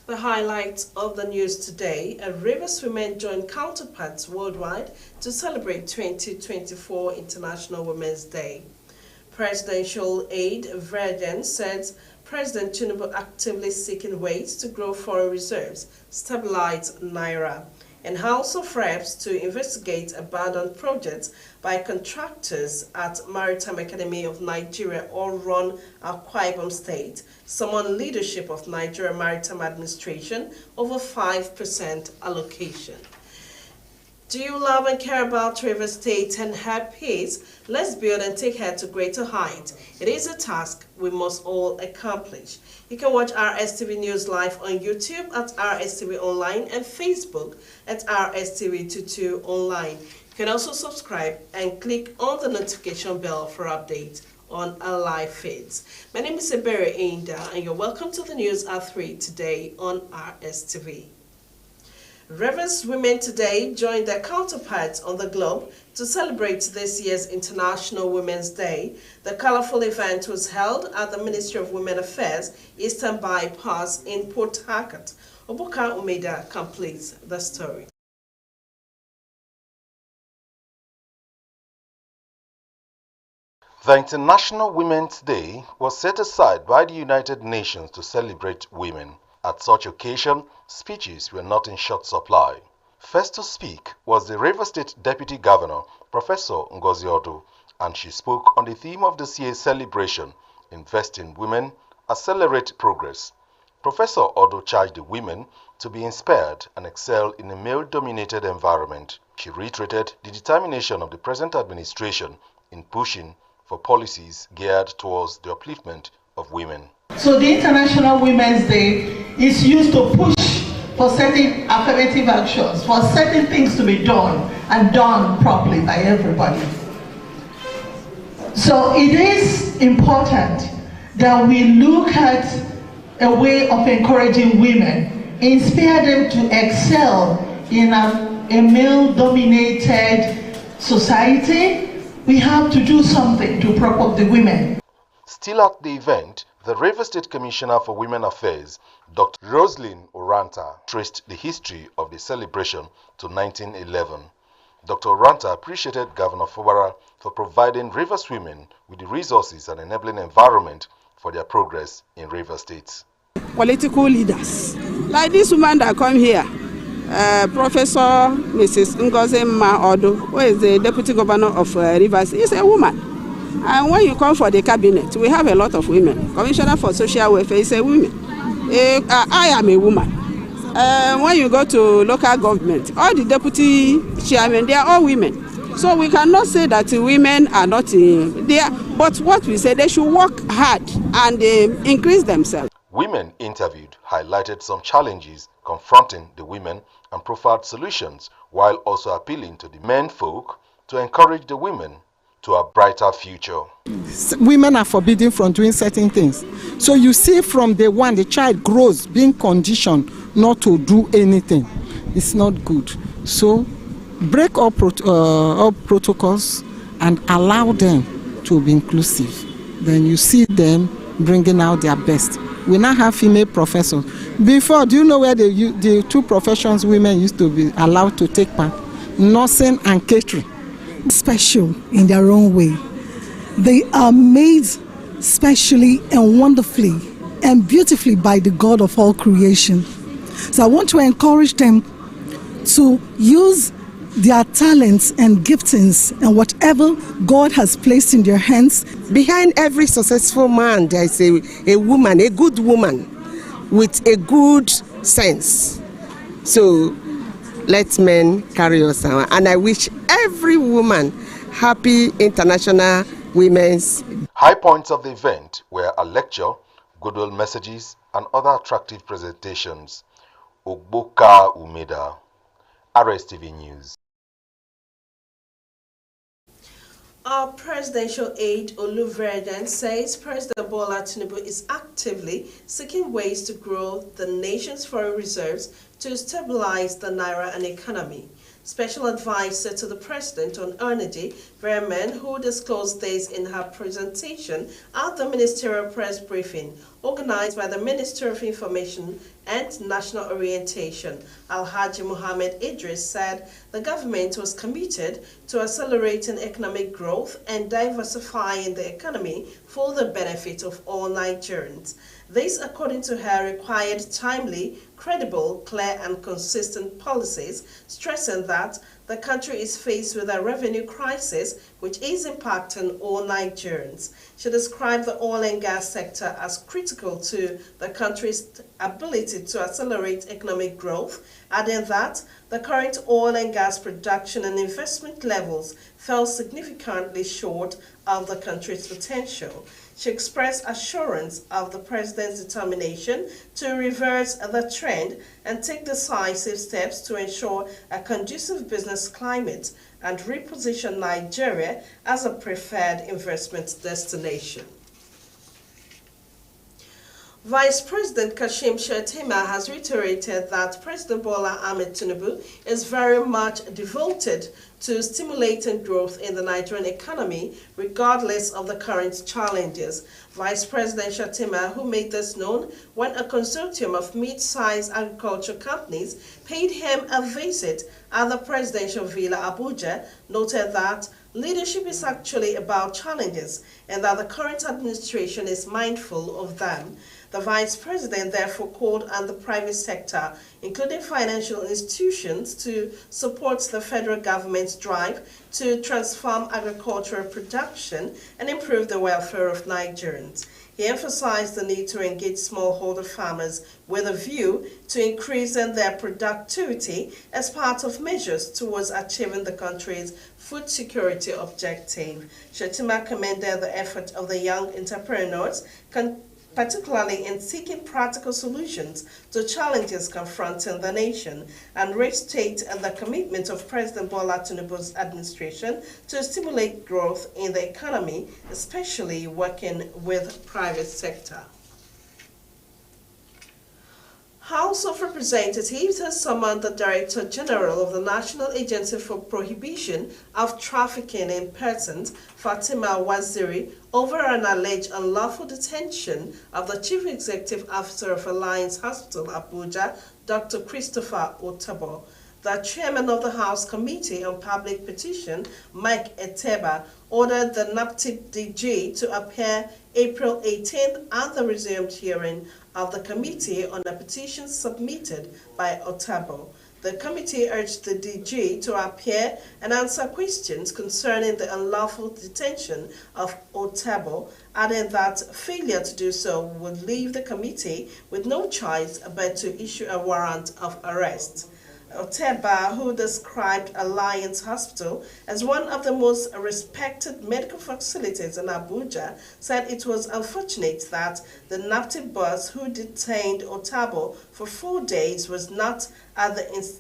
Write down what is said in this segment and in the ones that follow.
The highlights of the news today: Rivers women join counterparts worldwide to celebrate 2024 International Women's Day. Presidential aide Verden says President Tinubu actively seeking ways to grow foreign reserves, stabilize Naira. And House of Reps to investigate abandoned projects by contractors at Maritime Academy of Nigeria, all run Akwa Ibom State, summon leadership of Nigeria Maritime Administration over 5% allocation. Do you love and care about Rivers State and her peace? Let's build and take her to greater heights. It is a task we must all accomplish. You can watch Rstv News live on YouTube at Rstv Online and Facebook at Rstv22 Online. You can also subscribe and click on the notification bell for updates on our live feeds. My name is Ebere Ainda and you're welcome to the news at 3 today on Rstv. Rivers women today joined their counterparts on the globe to celebrate this year's International Women's Day. The colorful event was held at the Ministry of Women Affairs, Eastern Bypass in Port Harcourt. Obuka Umeda completes the story. The International Women's Day was set aside by the United Nations to celebrate women. At such occasion, speeches were not in short supply. First to speak was the Rivers State Deputy Governor, Professor Ngozi Odo, and she spoke on the theme of this year's celebration, Invest in Women, Accelerate Progress. Professor Odo charged the women to be inspired and excel in a male-dominated environment. She reiterated the determination of the present administration in pushing for policies geared towards the upliftment of women. So the International Women's Day is used to push for certain affirmative actions, for certain things to be done and done properly by everybody. So it is important that we look at a way of encouraging women, inspire them to excel in a male-dominated society. We have to do something to prop up the women. Still at the event, the Rivers State Commissioner for Women Affairs, Dr. Roslyn Oranta, traced the history of the celebration to 1911. Dr. Oranta appreciated Governor Fubara for providing Rivers women with the resources and enabling environment for their progress in Rivers State. Political leaders, like this woman that come here, Professor Mrs. Ngozi Odo, who is the Deputy Governor of Rivers, is a woman. And when you come for the cabinet, we have a lot of women. Commissioner for Social Welfare is a woman. I am a woman. When you go to local government, all the deputy chairmen, they are all women. So we cannot say that women are not there. But what we say, they should work hard and increase themselves. Women interviewed highlighted some challenges confronting the women and proffered solutions, while also appealing to the men folk to encourage the women to a brighter future. Women are forbidden from doing certain things. So you see from the one the child grows being conditioned not to do anything. It's not good. So break up protocols and allow them to be inclusive. Then you see them bringing out their best. We now have female professors. Before, do you know where the two professions women used to be allowed to take part? Nursing and catering. Special in their own way. They are made specially and wonderfully and beautifully by the God of all creation. So I want to encourage them to use their talents and giftings and whatever God has placed in their hands. Behind every successful man, there is a woman, a good woman with a good sense. So let men carry us on. And I wish every woman happy International Women's Day. High points of the event were a lecture, goodwill messages, and other attractive presentations. Obuka Umeda, Rstv News. Our presidential aide Oluverden says President Bola Tinubu is actively seeking ways to grow the nation's foreign reserves to stabilize the Naira and economy. Special Advisor to the President on Energy, Verman, who disclosed this in her presentation at the ministerial press briefing organized by the Ministry of Information and National Orientation. Alhaji Mohammed Idris said the government was committed to accelerating economic growth and diversifying the economy for the benefit of all Nigerians. This, according to her, required timely, credible, clear and consistent policies, stressing that the country is faced with a revenue crisis which is impacting all Nigerians. She described the oil and gas sector as critical to the country's ability to accelerate economic growth, adding that the current oil and gas production and investment levels fell significantly short of the country's potential. She expressed assurance of the President's determination to reverse the trend and take decisive steps to ensure a conducive business climate and reposition Nigeria as a preferred investment destination. Vice President Kashim Shettima has reiterated that President Bola Ahmed Tinubu is very much devoted to stimulating growth in the Nigerian economy, regardless of the current challenges. Vice President Shettima, who made this known when a consortium of mid-sized agriculture companies paid him a visit at the presidential villa Abuja, noted that leadership is actually about challenges and that the current administration is mindful of them. The Vice President therefore called on the private sector, including financial institutions, to support the federal government's drive to transform agricultural production and improve the welfare of Nigerians. He emphasized the need to engage smallholder farmers with a view to increasing their productivity as part of measures towards achieving the country's food security objective. Shettima commended the effort of the young entrepreneurs, particularly in seeking practical solutions to challenges confronting the nation, and restated the commitment of President Bola Tinubu's administration to stimulate growth in the economy, especially working with private sector. House of Representatives has summoned the Director General of the National Agency for Prohibition of Trafficking in Persons, Fatima Waziri, over an alleged unlawful detention of the Chief Executive Officer of Alliance Hospital, Abuja, Dr. Christopher Otabo. The chairman of the House Committee on Public Petition, Mike Eteba, ordered the NAPTIP DG to appear April 18th at the resumed hearing of the committee on a petition submitted by Otabo. The committee urged the DG to appear and answer questions concerning the unlawful detention of Otabo, adding that failure to do so would leave the committee with no choice but to issue a warrant of arrest. Oteba, who described Alliance Hospital as one of the most respected medical facilities in Abuja, said it was unfortunate that the NAPTIP boss who detained Otabo for 4 days was not at the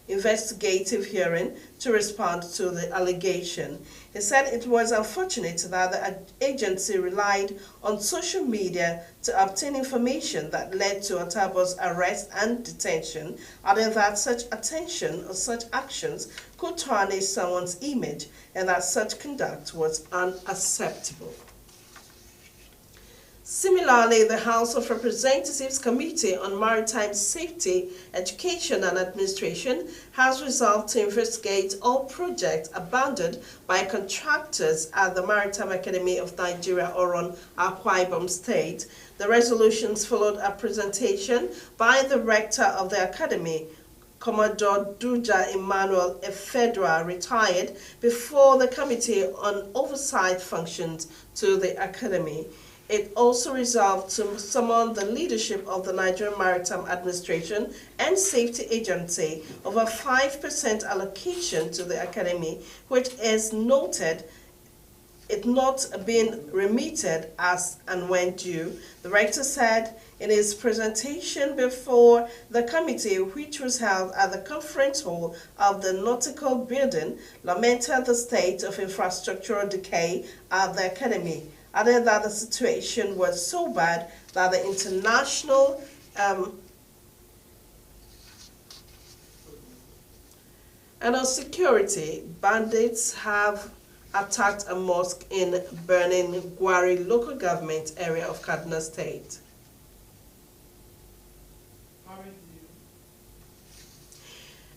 investigative hearing to respond to the allegation. He said it was unfortunate that the agency relied on social media to obtain information that led to Otabo's arrest and detention, adding that such attention or such actions could tarnish someone's image and that such conduct was unacceptable. Similarly, the House of Representatives Committee on Maritime Safety, Education and Administration has resolved to investigate all projects abandoned by contractors at the Maritime Academy of Nigeria, Oron, Akwa Ibom State. The resolutions followed a presentation by the rector of the academy, Commodore Duja Emmanuel Efedra, retired, before the Committee on Oversight Functions to the academy. It also resolved to summon the leadership of the Nigerian Maritime Administration and Safety Agency over 5% allocation to the academy, which is noted it not being remitted as and when due. The rector said in his presentation before the committee, which was held at the conference hall of the Nautical Building, lamented the state of infrastructural decay at the academy, added that the situation was so bad that the And on security, bandits have attacked a mosque in Burning Gwari local government area of Kaduna State.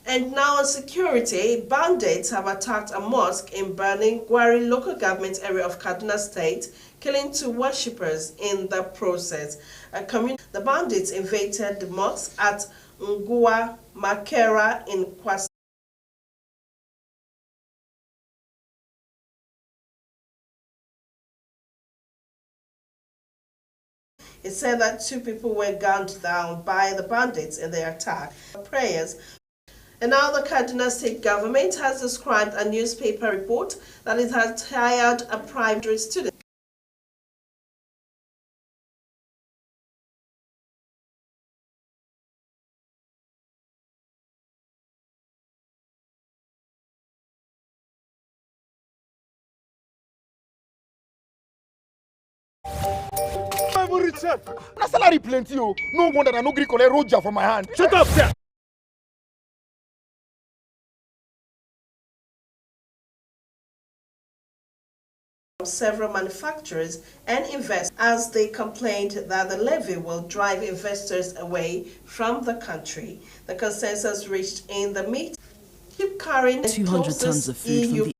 And now on security, bandits have attacked a mosque in Burning Gwari local government area of Kaduna State, killing 2 worshippers in the process. The bandits invaded the mosque at Ngua Makera in Kwasi. It said that 2 people were gunned down by the bandits in the attack. Prayers. And now the Kaduna State government has described a newspaper report that it has hired a private student. Na salary plenty, oh. No wonder I no gree collect roja for my hand. Shut up, sir. Several manufacturers and investors as they complained that the levy will drive investors away from the country. The consensus reached in the meeting keep carrying 200 tons of food from the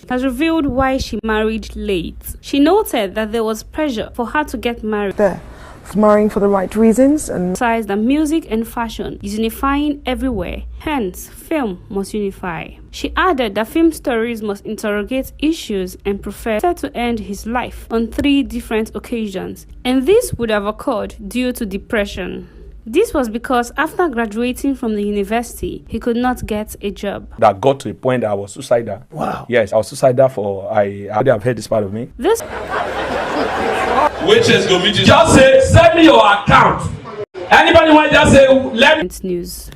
has revealed why she married late. She noted that there was pressure for her to get married. Marrying for the right reasons, and besides that music and fashion is unifying everywhere, hence film must unify. She added that film stories must interrogate issues and prefer to end his life on 3 different occasions, and this would have occurred due to depression. This was because after graduating from the university, he could not get a job. That got to a point that I was suicidal. Wow. Yes, I was suicidal for, I already have heard this part of me. This Witches go meet you. Just say, send me your account. Anybody want to just say, let me. News.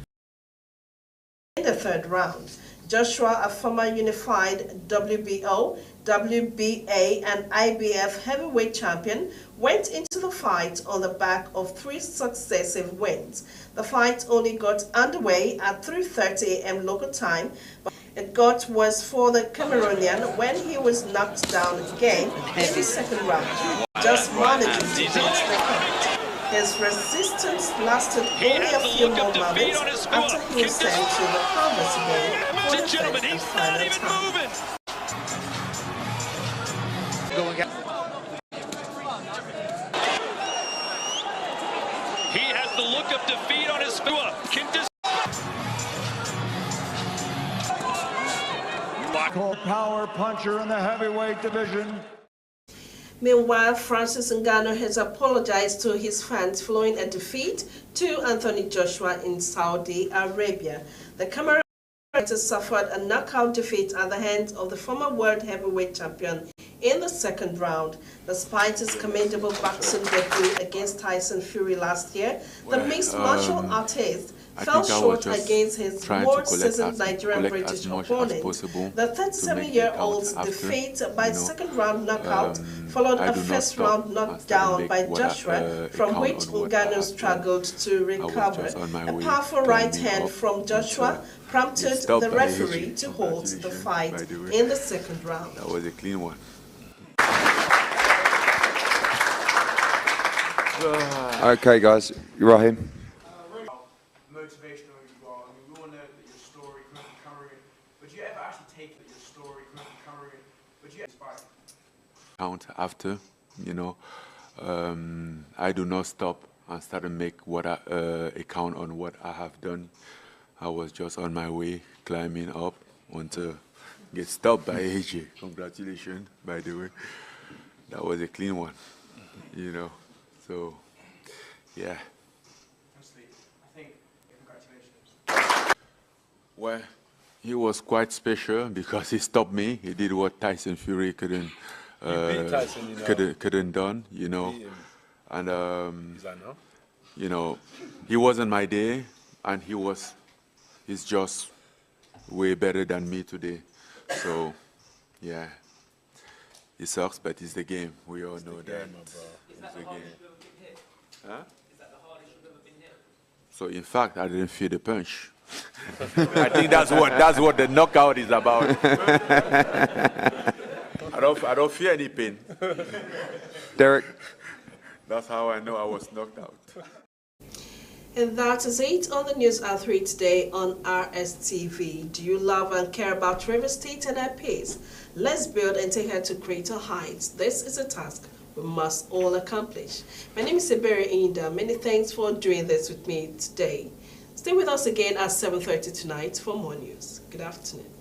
In the 3rd round, Joshua, a former unified WBO, WBA and IBF heavyweight champion, went into the fight on the back of 3 successive wins. The fight only got underway at 3:30 a.m. local time, but it got worse for the Cameroonian when he was knocked down again in the 2nd round, just managing to beat the count. His resistance lasted only a few more moments after he was sent to the canvas again for the 3rd and final time. He has the look of defeat on his face. Power puncher in the heavyweight division. Meanwhile, Francis Ngannou has apologized to his fans following a defeat to Anthony Joshua in Saudi Arabia. The Cameroonian fighter suffered a knockout defeat at the hands of the former world heavyweight champion in the 2nd round. Despite his commendable boxing debut against Tyson Fury last year, the mixed martial artist fell short against his more seasoned Nigerian-British opponent. The 37-year-old's defeat by 2nd round knockout followed a 1st round knockdown by Joshua, from which Ngannou struggled to recover. A powerful right hand from Joshua prompted the referee to halt the fight in the 2nd round. That was a clean one. Okay, guys, you Rahim? Motivational you are. I mean, we all know that your story couldn't be Cameroon, but do you ever actually take that your story couldn't be Cameroon, but do you inspire? Count after, you know, I do not stop and start to make what a count on what I have done. I was just on my way, climbing up until get stopped by AJ. Congratulations, by the way. That was a clean one, you know. So, yeah. Well, he was quite special because he stopped me. He did what Tyson Fury couldn't done, you know. And you know, he wasn't my day, and he's just way better than me today. So, yeah, It sucks, but it's the game. We all know that. Is that the hardest you've ever been hit? Huh? Is that the hardest you've ever been hit? So in fact, I didn't feel the punch. I think that's what the knockout is about. I don't feel any pain. Derek. That's how I know I was knocked out. And that is it on the News at 3 today on Rstv. Do you love and care about Rivers State and our peace? Let's build and take her to greater heights. This is a task we must all accomplish. My name is Seberi Inda. Many thanks for doing this with me today. Stay with us again at 7:30 tonight for more news. Good afternoon.